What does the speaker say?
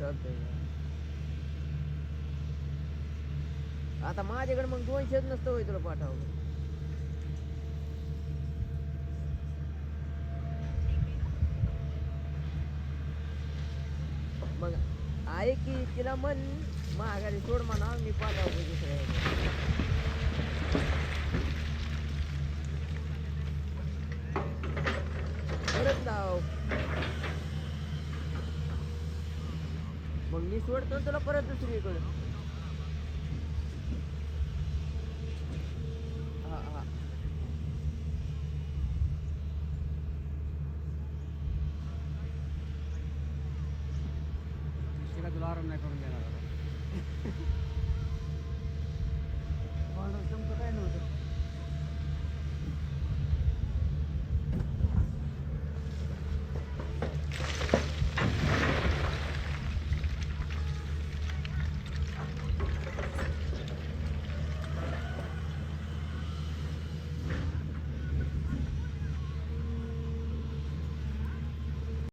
चालतंय. आता माझ्याकडे मग 200च नसतं होय तुला पाठवावं. मग आहे की तिला म्हण माघारी सोड म्हणा मी पाठवतो दुसऱ्या. परत लाव. मग मी सोडतो तुला परत दुसरीकडे. हा हा. शिका तुला आराम नाही करून देणार आता. भांडण तुमचं काय नव्हतं.